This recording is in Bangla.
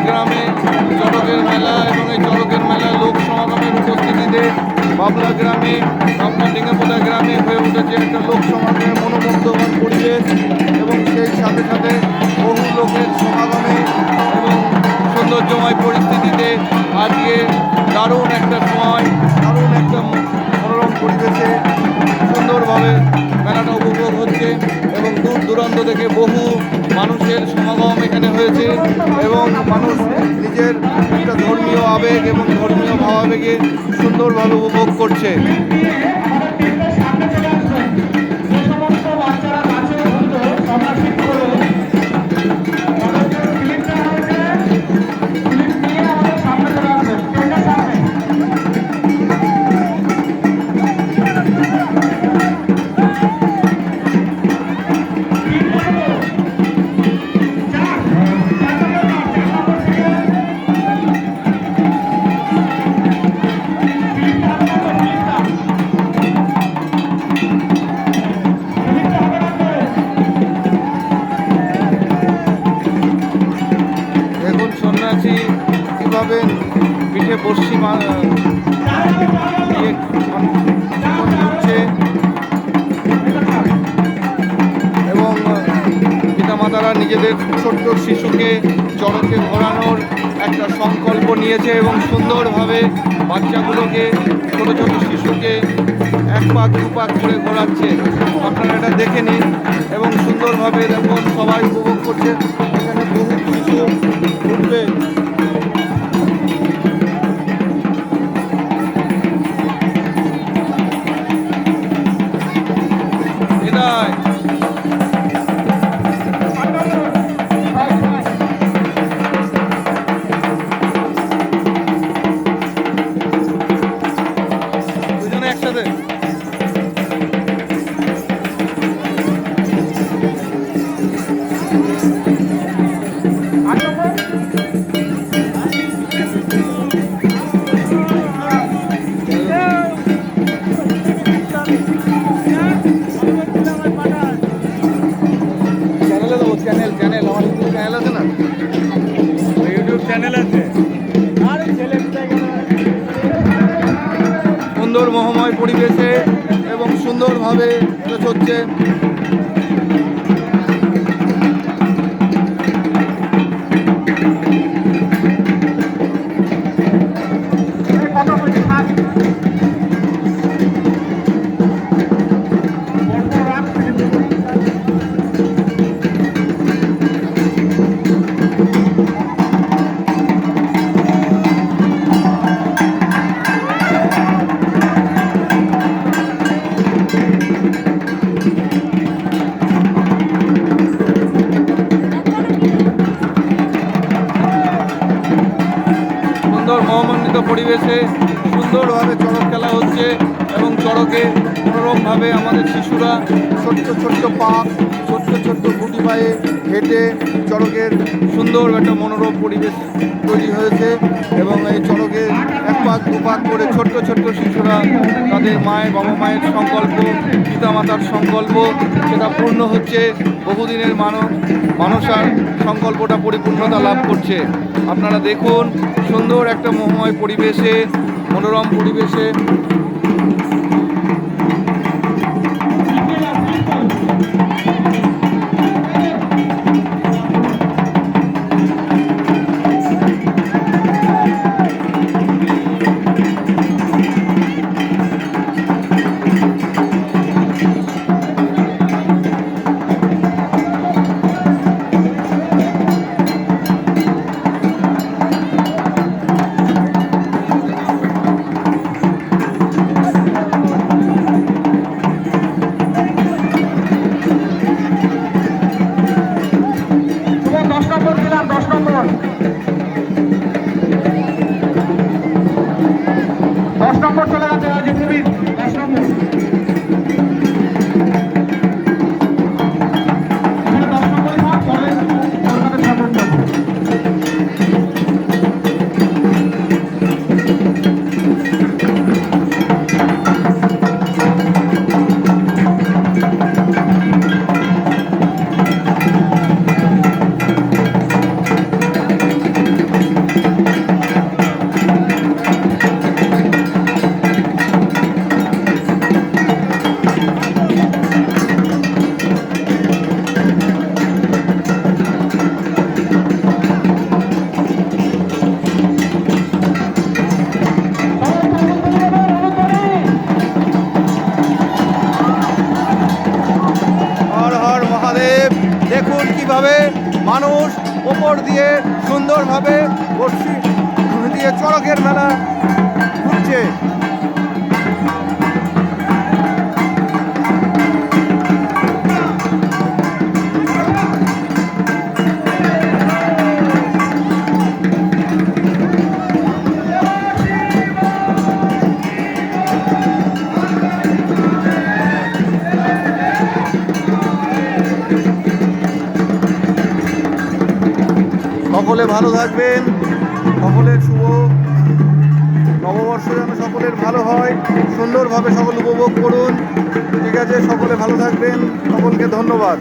গ্রামে চড়কের মেলা এবং এই চড়কের মেলা লোক সমাগমের উপস্থিতিতে বাবলা গ্রামে আপনার ডিঙ্গাপোতা গ্রামে হয়ে উঠেছে একটা লোক সমাগমের মনোমুগ্ধকর পরিবেশ এবং সেই সাথে সাথে বহু লোকের সমাগমে এবং সৌন্দর্যময় পরিস্থিতিতে আজকে দারুণ একটা সময়, দারুণ একটা মনোরম পরিবেশে সুন্দরভাবে মেলাটা উপভোগ হচ্ছে এবং দূর দূরান্ত থেকে বহু মানুষের সমাগম এখানে হয়েছে এবং মানুষ নিজের একটা ধর্মীয় আবেগ এবং ধর্মীয় ভাবাবেগে সুন্দরভাবে উপভোগ করছে। কীভাবে পিঠে বর্ষি ঘুরছে এবং পিতামাতারা নিজেদের ছোট্ট শিশুকে চড়কে ঘোরানোর একটা সংকল্প নিয়েছে এবং সুন্দরভাবে বাচ্চাগুলোকে ছোটো ছোটো শিশুকে এক পাক দু পাক করে ঘোরাচ্ছে। আপনারা এটা দেখে নিন এবং সুন্দরভাবে দেখুন সবাই উপভোগ করছে। এখানে বহু শিশু উঠবে। সুন্দর মহময় পরিবেশে এবং সুন্দরভাবে চলছে। মহামান্বিত পরিবেশে সুন্দরভাবে চড়ক খেলা হচ্ছে এবং চড়কে মনোরমভাবে আমাদের শিশুরা ছোট্ট ছোট্ট পা ছোট্ট ছোট্ট গুটি পায়ে হেঁটে চড়কের সুন্দর একটা মনোরম পরিবেশ তৈরি হয়েছে এবং এই চড়কে এক পাক দু পাক করে ছোট্ট ছোট্ট শিশুরা তাদের বাবা মায়ের সংকল্প পিতামাতার সংকল্প সেটা পূর্ণ হচ্ছে। বহুদিনের মানসার সংকল্পটা পরিপূর্ণতা লাভ করছে। আপনারা দেখুন সুন্দর একটা মোহময় পরিবেশে মনোরম পরিবেশে উপর দিয়ে সুন্দরভাবে বর্ষি দিয়ে চড়কের মেলা ঘুরছে। সকলে ভালো থাকবেন, সকলের শুভ নববর্ষ যেন সকলের ভালো হয়, সুন্দরভাবে সকল উপভোগ করুন। ঠিক আছে, সকলে ভালো থাকবেন, সকলকে ধন্যবাদ।